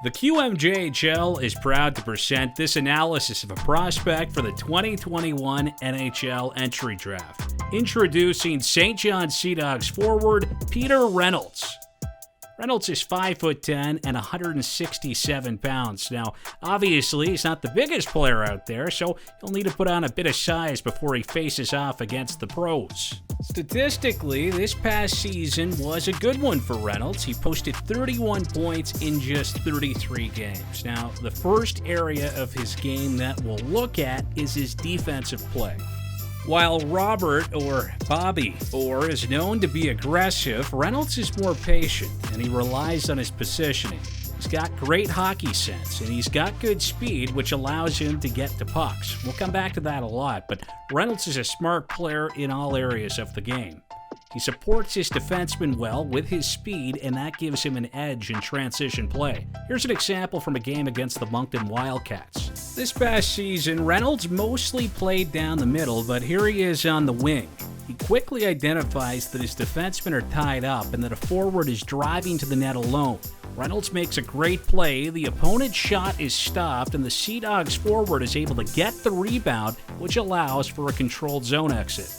The QMJHL is proud to present this analysis of a prospect for the 2021 NHL Entry Draft. Introducing St. John Sea Dogs forward Peter Reynolds. Reynolds is 5'10" and 167 pounds. Now, obviously, he's not the biggest player out there, so he'll need to put on a bit of size before he faces off against the pros. Statistically, this past season was a good one for Reynolds. He posted 31 points in just 33 games. Now, the first area of his game that we'll look at is his defensive play. While Robert, or Bobby Orr, is known to be aggressive, Reynolds is more patient, and he relies on his positioning. He's got great hockey sense, and he's got good speed, which allows him to get to pucks. We'll come back to that a lot, but Reynolds is a smart player in all areas of the game. He supports his defenseman well with his speed, and that gives him an edge in transition play. Here's an example from a game against the Moncton Wildcats. This past season, Reynolds mostly played down the middle, but here he is on the wing. He quickly identifies that his defensemen are tied up and that a forward is driving to the net alone. Reynolds makes a great play, the opponent's shot is stopped, and the Sea Dogs forward is able to get the rebound, which allows for a controlled zone exit.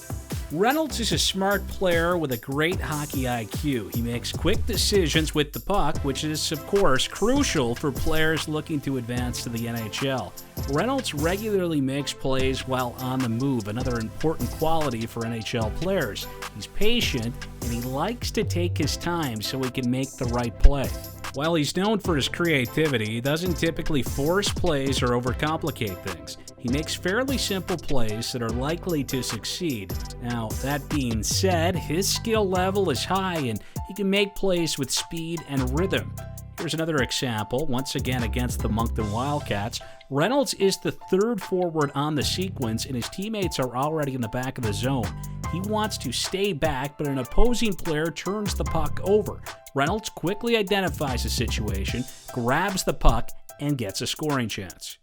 Reynolds is a smart player with a great hockey IQ. He makes quick decisions with the puck, which is, of course, crucial for players looking to advance to the NHL. Reynolds regularly makes plays while on the move, another important quality for NHL players. He's patient, and he likes to take his time so he can make the right play. While he's known for his creativity, he doesn't typically force plays or overcomplicate things. He makes fairly simple plays that are likely to succeed. Now, that being said, his skill level is high and he can make plays with speed and rhythm. Here's another example, once again against the Moncton Wildcats. Reynolds is the third forward on the sequence and his teammates are already in the back of the zone. He wants to stay back, but an opposing player turns the puck over. Reynolds quickly identifies the situation, grabs the puck, and gets a scoring chance.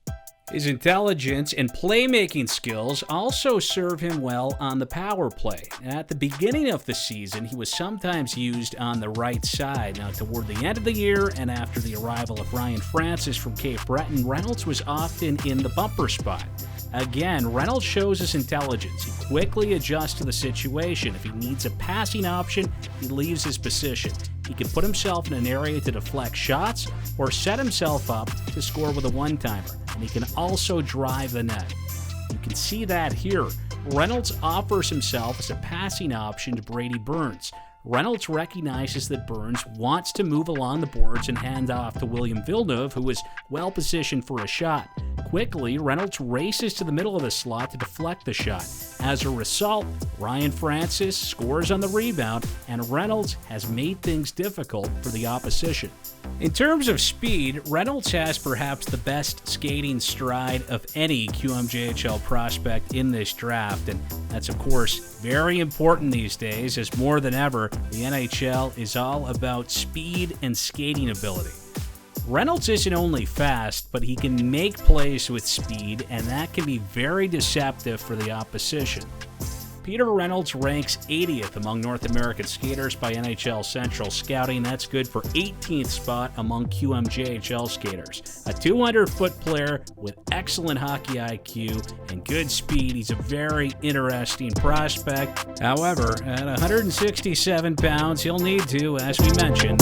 His intelligence and playmaking skills also serve him well on the power play. At the beginning of the season, he was sometimes used on the right side. Now, toward the end of the year and after the arrival of Ryan Francis from Cape Breton, Reynolds was often in the bumper spot. Again, Reynolds shows his intelligence. He quickly adjusts to the situation. If he needs a passing option, he leaves his position. He can put himself in an area to deflect shots or set himself up to score with a one-timer. And he can also drive the net. You can see that here. Reynolds offers himself as a passing option to Brady Burns. Reynolds recognizes that Burns wants to move along the boards and hand off to William Villeneuve, who is well positioned for a shot. Quickly, Reynolds races to the middle of the slot to deflect the shot. As a result, Ryan Francis scores on the rebound, and Reynolds has made things difficult for the opposition. In terms of speed, Reynolds has perhaps the best skating stride of any QMJHL prospect in this draft, and that's, of course, very important these days, as more than ever, the NHL is all about speed and skating ability. Reynolds isn't only fast, but he can make plays with speed, and that can be very deceptive for the opposition. Peter Reynolds ranks 80th among North American skaters by NHL Central Scouting. That's good for 18th spot among QMJHL skaters. A 200-foot player with excellent hockey IQ and good speed. He's a very interesting prospect. However, at 167 pounds, he'll need to, as we mentioned,